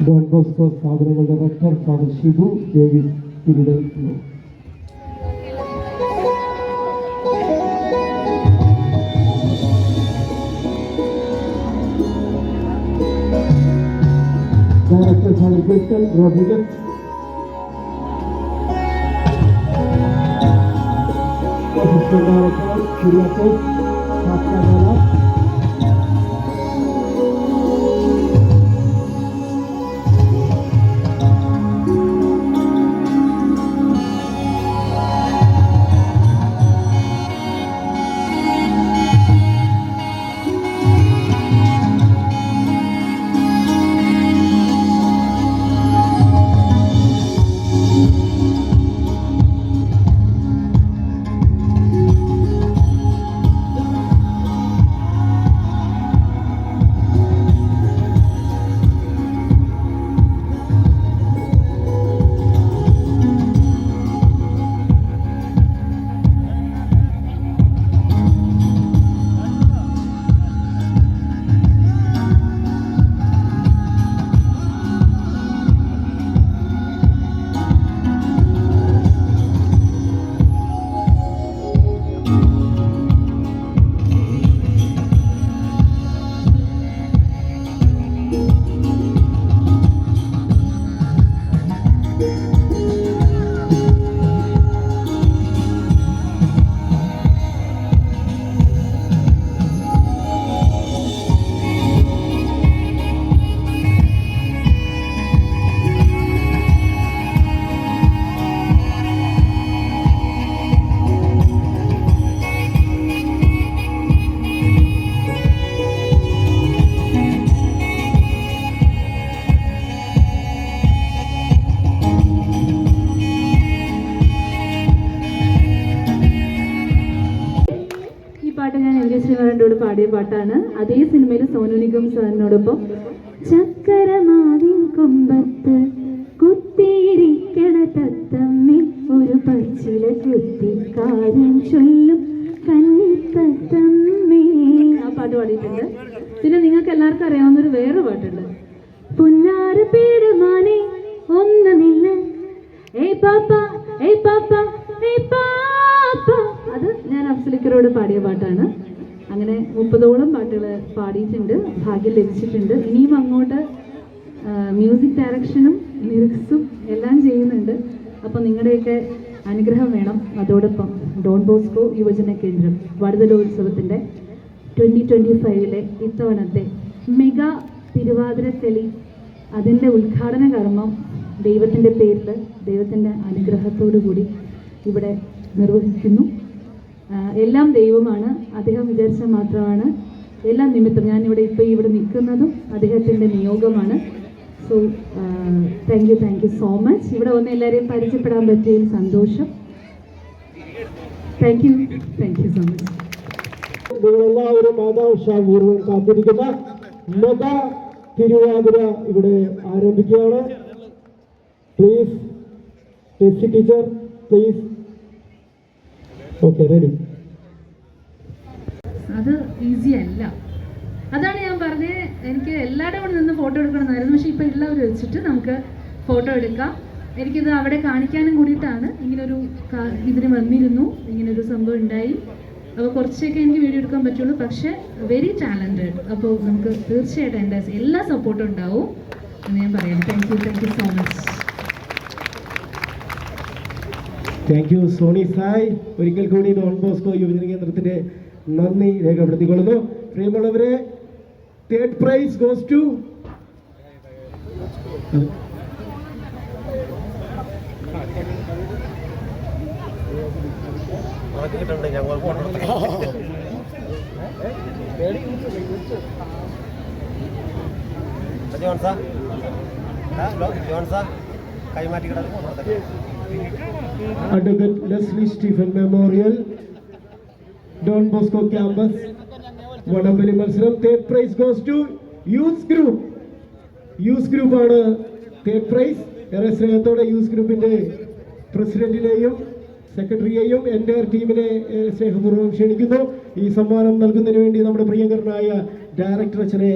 Don Bosco സ്ഥാപനങ്ങളുടെ director father Shibu David Thiruvananthapuram. Director father Crystal Rodrigues. Assistant director Kuriakose Kakkala. ഞാൻ M G ശ്രീകുമാറിനോട് പാടിയ പാട്ടാണ്. അതേ സിനിമയിൽ സോനു നിഗം സാറിനോടൊപ്പം ചക്കരമാവിൻ കൊമ്പത്ത് കുത്തിയിരിക്കണ തത്തമ്മേ ഒരു പച്ചില കുത്തിക്കാരൻ ചൊല്ലും കന്നിത്തത്തമ്മേ, ആ പാട്ട് പാടിയിട്ടുണ്ട്. പിന്നെ നിങ്ങൾക്ക് എല്ലാവർക്കും അറിയാവുന്നൊരു വേറെ പാട്ടുണ്ട്, പുന്നാറ് പീടുമാനെ ഒന്ന് നില്ല് ഏയ് പാപ്പ ഏയ് പാപ്പ ഏയ് പാപ്പ. അത് ഞാൻ അഫ്സലിക്കറോട് പാടിയ പാട്ടാണ്. അങ്ങനെ 30ഓളം പാട്ടുകൾ പാടിയിട്ടുണ്ട്, ഭാഗ്യം ലഭിച്ചിട്ടുണ്ട്. ഇനിയും അങ്ങോട്ട് മ്യൂസിക് ഡയറക്ഷനും ലിറിക്സും എല്ലാം ചെയ്യുന്നുണ്ട്. അപ്പോൾ നിങ്ങളുടെയൊക്കെ അനുഗ്രഹം വേണം. അതോടൊപ്പം ഡോൺ ബോസ്കോ യുവജന കേന്ദ്രം വടുതലോത്സവത്തിൻ്റെ 2025 ഇത്തവണത്തെ മെഗാ തിരുവാതിരക്കളി അതിൻ്റെ ഉദ്ഘാടന കർമ്മം ദൈവത്തിൻ്റെ പേരിൽ ദൈവത്തിൻ്റെ അനുഗ്രഹത്തോടു കൂടി ഇവിടെ നിർവഹിക്കുന്നു. എല്ലാം ദൈവമാണ്, അദ്ദേഹം വിചാരിച്ചാൽ മാത്രമാണ്. എല്ലാം നിമിത്തം ഞാനിവിടെ ഇവിടെ നിൽക്കുന്നതും അദ്ദേഹത്തിൻ്റെ നിയോഗമാണ്. So thank you so much. ഇവിടെ വന്ന് എല്ലാവരെയും പരിചയപ്പെടാൻ പറ്റിയതിൽ സന്തോഷം. Thank you so much. നിങ്ങളെല്ലാവരും ആകാംക്ഷാപൂർവ്വം കാത്തിരിക്കുന്ന മെഗാ തിരുവാതിര ഇവിടെ ആരംഭിക്കുകയാണ്. Please test teacher please. Okay, ready. അത് ഈസി അല്ല, അതാണ് ഞാൻ പറഞ്ഞത്. എനിക്ക് എല്ലാവരുടെ കൂടെ നിന്ന് ഫോട്ടോ എടുക്കണമെന്നായിരുന്നു, പക്ഷേ ഇപ്പോൾ എല്ലാവരും വെച്ചിട്ട് നമുക്ക് ഫോട്ടോ എടുക്കാം. എനിക്കിത് അവിടെ കാണിക്കാനും കൂടിയിട്ടാണ്. ഇങ്ങനൊരു ഇതിന് വന്നിരുന്നു, ഇങ്ങനൊരു സംഭവം ഉണ്ടായി. അപ്പോൾ കുറച്ചൊക്കെ എനിക്ക് വീഡിയോ എടുക്കാൻ പറ്റുള്ളൂ, പക്ഷേ വെരി ടാലൻറ്റഡ്. അപ്പോൾ നമുക്ക് തീർച്ചയായിട്ടും എൻ്റെ എല്ലാ സപ്പോർട്ടും ഉണ്ടാവും എന്ന് ഞാൻ പറയാം. Thank you so much. Thank you Soni Sai. ഒരിക്കൽ കൂടി ഡോൺ ബോസ്കോ യുവജന കേന്ദ്രത്തിന്റെ നന്ദി രേഖപ്പെടുത്തിക്കൊള്ളുന്നു. പ്രിയമുള്ളവരെ, third prize goes to advocate Leslie Stephen memorial Don Bosco campus വടംവലി മത്സരം. Third prize goes to youth ഗ്രൂപ്പാണ് തേർഡ് പ്രൈസ്. ഏറെ സ്നേഹത്തോടെ യൂസ് ഗ്രൂപ്പിന്റെ പ്രസിഡന്റിനെയും സെക്രട്ടറിയെയും എൻ്റെ ടീമിനെ സ്നേഹപൂർവ്വം ക്ഷണിക്കുന്നു. ഈ സമ്മാനം നൽകുന്നതിന് വേണ്ടി നമ്മുടെ പ്രിയങ്കരനായ ഡയറക്ടർ അച്ഛനെ